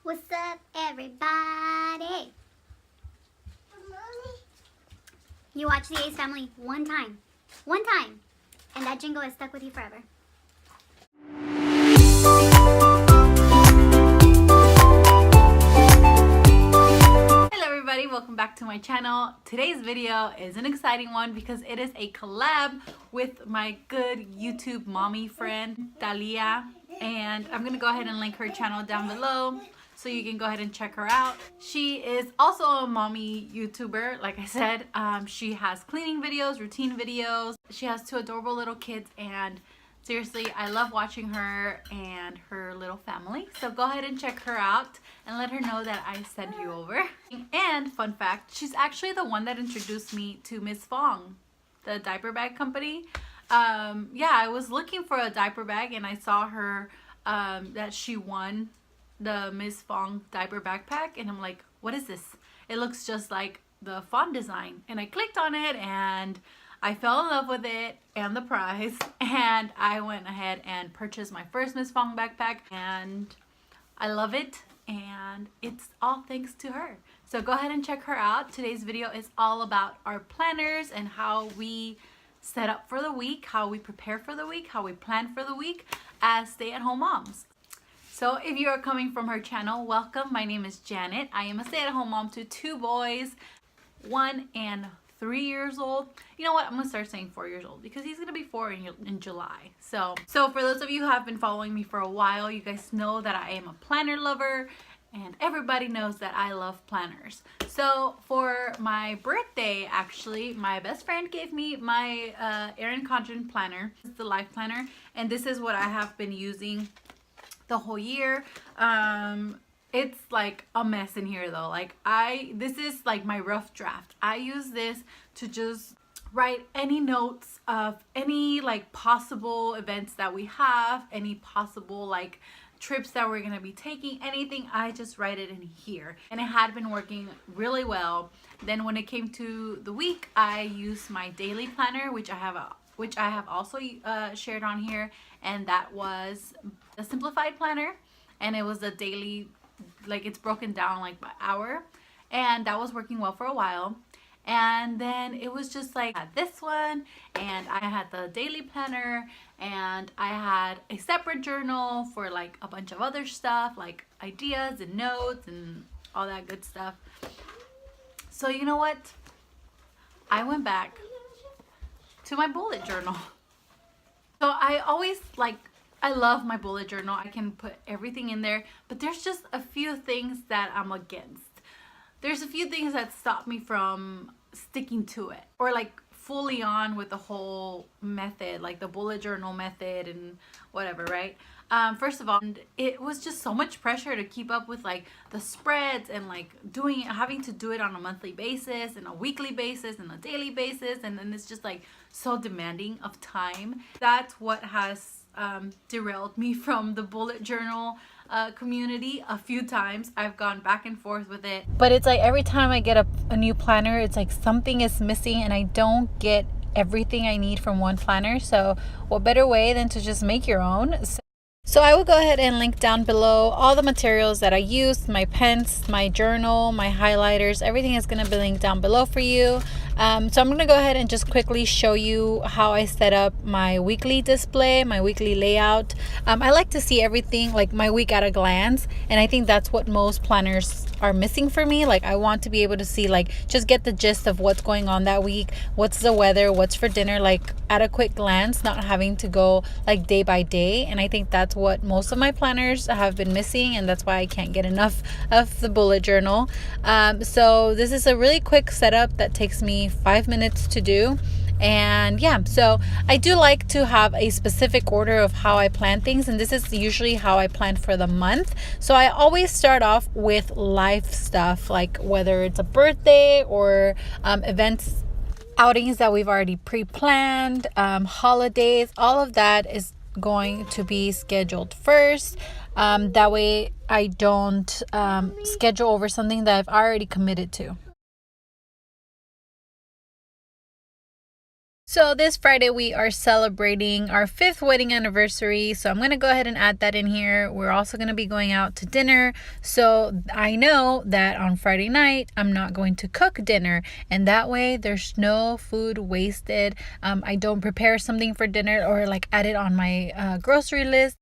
What's up, everybody? You watch the Ace Family one time, and that jingle is stuck with you forever. Hello everybody, welcome back to my channel. Today's video is an exciting one because it is a collab with my good YouTube mommy friend, Dalia. And I'm gonna go ahead and link her channel down below so you can go ahead and check her out. She is also a mommy YouTuber, like I said. She has cleaning videos, routine videos. She has two adorable little kids, and seriously, I love watching her and her little family. So go ahead and check her out and let her know that I sent you over. And fun fact, she's actually the one that introduced me to Miss Fong, the diaper bag company. Yeah, I was looking for a diaper bag and I saw her that she won the Miss Fong diaper backpack, and I'm like, what is this? It looks just like the font design. And I clicked on it and I fell in love with it and the prize, and I went ahead and purchased my first Miss Fong backpack, and I love it, and it's all thanks to her. So go ahead and check her out. Today's video is all about our planners and how we set up for the week, how we prepare for the week, how we plan for the week as stay-at-home moms. So if you are coming from her channel, welcome. My name is Janet. I am a stay-at-home mom to two boys, 1 and 3 years old. You know what? I'm gonna start saying 4 years old because he's gonna be 4 in July. So for those of you who have been following me for a while, you guys know that I am a planner lover, and everybody knows that I love planners. So for my birthday, actually, my best friend gave me my Erin Condren planner. It's the life planner, and this is what I have been using the whole year. It's like a mess in here though. Like this is like my rough draft. I use this to just write any notes of any like possible events that we have, any possible like trips that we're gonna be taking, anything. I just write it in here, and it had been working really well. Then when it came to the week, I used my daily planner, which I have also shared on here, and that was a simplified planner, and it was a daily, like it's broken down like by hour, and that was working well for a while. And then it was just like I had this one, and I had the daily planner, and I had a separate journal for like a bunch of other stuff like ideas and notes and all that good stuff. So you know what, I went back to my bullet journal. So I love my bullet journal. I can put everything in there, but there's just a few things that I'm against. There's a few things that stop me from sticking to it, or like fully on with the whole method, like the bullet journal method and whatever, right? First of all, it was just so much pressure to keep up with like the spreads and like having to do it on a monthly basis and a weekly basis and a daily basis, and then it's just like so demanding of time. That's what has derailed me from the bullet journal community. A few times I've gone back and forth with it, but it's like every time I get a new planner, it's like something is missing and I don't get everything I need from one planner. So what better way than to just make your own? So I will go ahead and link down below all the materials that I used, my pens, my journal, my highlighters, everything is going to be linked down below for you. So I'm going to go ahead and just quickly show you how I set up my weekly display, my weekly layout. I like to see everything, like my week at a glance, and I think that's what most planners are missing for me. Like I want to be able to see, like, just get the gist of what's going on that week, what's the weather, what's for dinner, like at a quick glance, not having to go like day by day. And I think that's what most of my planners have been missing, and that's why I can't get enough of the bullet journal. So this is a really quick setup that takes me 5 minutes to do. And yeah, so I do like to have a specific order of how I plan things, and this is usually how I plan for the month. So I always start off with life stuff, like whether it's a birthday or events, outings that we've already pre-planned, holidays, all of that is going to be scheduled first. That way I don't schedule over something that I've already committed to. So this Friday we are celebrating our 5th wedding anniversary. So I'm going to go ahead and add that in here. We're also going to be going out to dinner. So I know that on Friday night I'm not going to cook dinner, and that way there's no food wasted. I don't prepare something for dinner or like add it on my grocery list.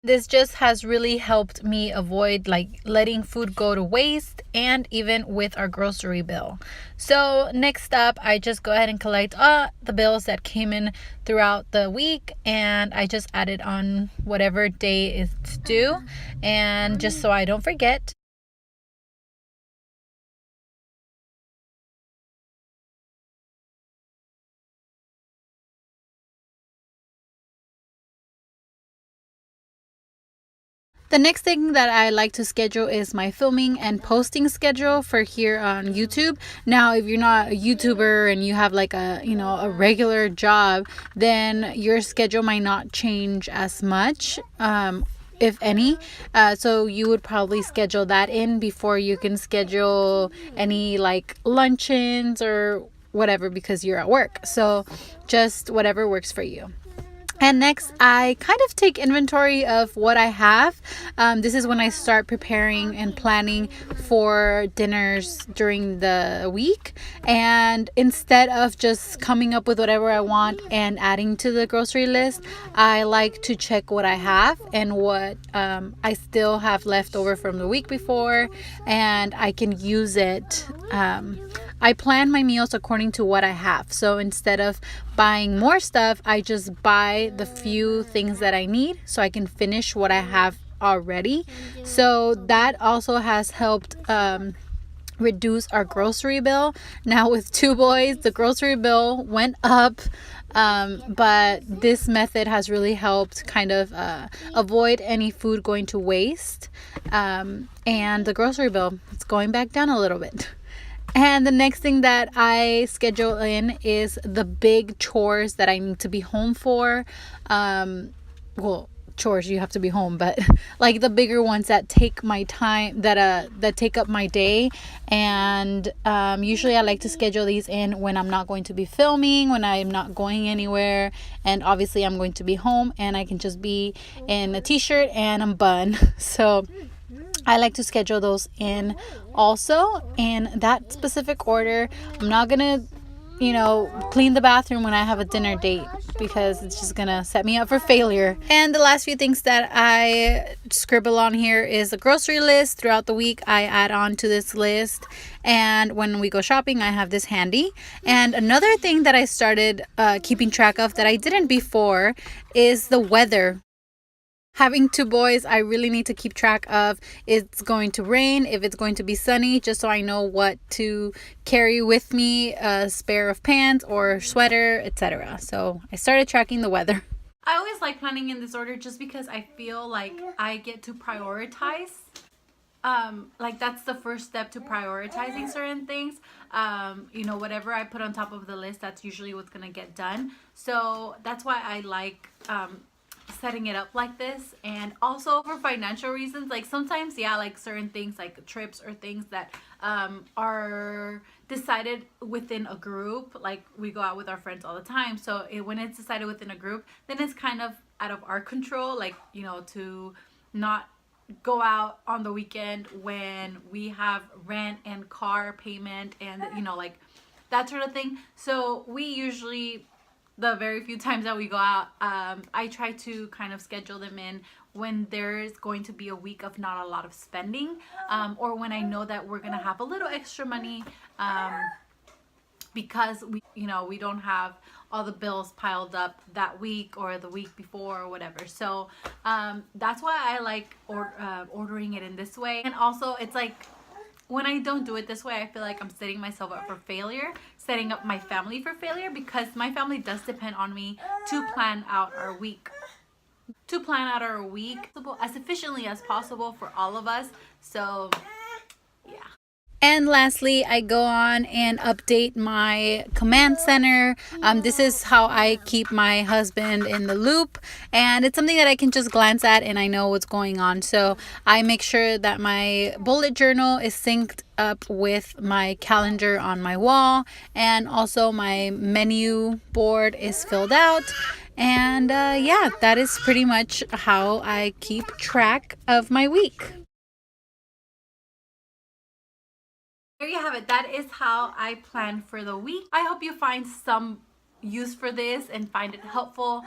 This just has really helped me avoid like letting food go to waste, and even with our grocery bill. So next up, I just go ahead and collect the bills that came in throughout the week, and I just add it on whatever day is due, and just so I don't forget. The next thing that I like to schedule is my filming and posting schedule for here on YouTube. Now, if you're not a YouTuber and you have like a regular job, then your schedule might not change as much, if any. So you would probably schedule that in before you can schedule any like luncheons or whatever, because you're at work. So just whatever works for you. And next, I kind of take inventory of what I have. This is when I start preparing and planning for dinners during the week. And instead of just coming up with whatever I want and adding to the grocery list, I like to check what I have and what I still have left over from the week before, and I can use it. I plan my meals according to what I have. So instead of buying more stuff, I just buy the few things that I need so I can finish what I have already. So that also has helped reduce our grocery bill. Now with 2 boys, the grocery bill went up. But this method has really helped kind of avoid any food going to waste. And the grocery bill, it's going back down a little bit. And the next thing that I schedule in is the big chores that I need to be home for. Well, chores, you have to be home, but like the bigger ones that take my time, that take up my day. And usually I like to schedule these in when I'm not going to be filming, when I'm not going anywhere, and obviously I'm going to be home and I can just be in a t-shirt and a bun. So I like to schedule those in also in that specific order. I'm not gonna, clean the bathroom when I have a dinner date, because it's just gonna set me up for failure. And the last few things that I scribble on here is the grocery list. Throughout the week, I add on to this list, and when we go shopping, I have this handy. And another thing that I started keeping track of that I didn't before is the weather. Having 2 boys, I really need to keep track of if it's going to rain, if it's going to be sunny, just so I know what to carry with me, a spare of pants or sweater, etc. So I started tracking the weather. I always like planning in this order just because I feel like I get to prioritize. Like that's the first step to prioritizing certain things. Whatever I put on top of the list, that's usually what's gonna get done. So that's why I like setting it up like this. And also for financial reasons, like sometimes like certain things like trips or things that are decided within a group, like we go out with our friends all the time, so when it's decided within a group, then it's kind of out of our control, like to not go out on the weekend when we have rent and car payment and like that sort of thing. So we usually, the very few times that we go out, I try to kind of schedule them in when there's going to be a week of not a lot of spending, or when I know that we're gonna have a little extra money, because we don't have all the bills piled up that week or the week before or whatever. So that's why I like ordering it in this way. And also it's like, when I don't do it this way, I feel like I'm setting myself up for failure, setting up my family for failure, because my family does depend on me to plan out our week. As efficiently as possible for all of us. So yeah. And lastly, I go on and update my command center. This is how I keep my husband in the loop, and it's something that I can just glance at and I know what's going on. So I make sure that my bullet journal is synced up with my calendar on my wall, and also my menu board is filled out. And yeah, that is pretty much how I keep track of my week. There you have it. That is how I plan for the week. I hope you find some use for this and find it helpful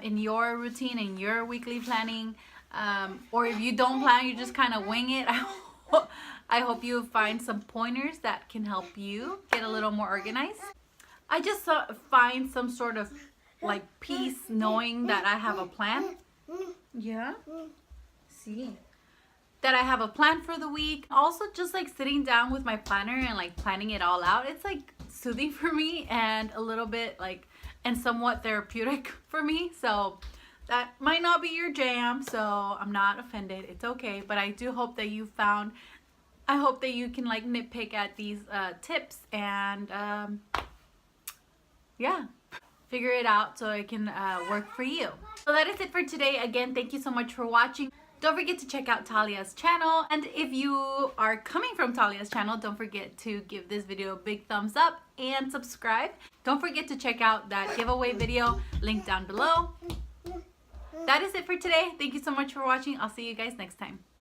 in your routine, in your weekly planning. Or if you don't plan, you just kind of wing it. I hope you find some pointers that can help you get a little more organized. I just find some sort of like peace knowing that I have a plan. Yeah. See. That I have a plan for the week. Also, just like sitting down with my planner and like planning it all out, it's like soothing for me and a little bit like and somewhat therapeutic for me. So that might not be your jam, so I'm not offended. It's okay, but I do hope that you found, I hope that you can like nitpick at these tips and yeah, figure it out so it can work for you. So that is it for today. Again, thank you so much for watching. Don't forget to check out Talia's channel, and if you are coming from Talia's channel, don't forget to give this video a big thumbs up and subscribe. Don't forget to check out that giveaway video linked down below. That is it for today. Thank you so much for watching. I'll see you guys next time.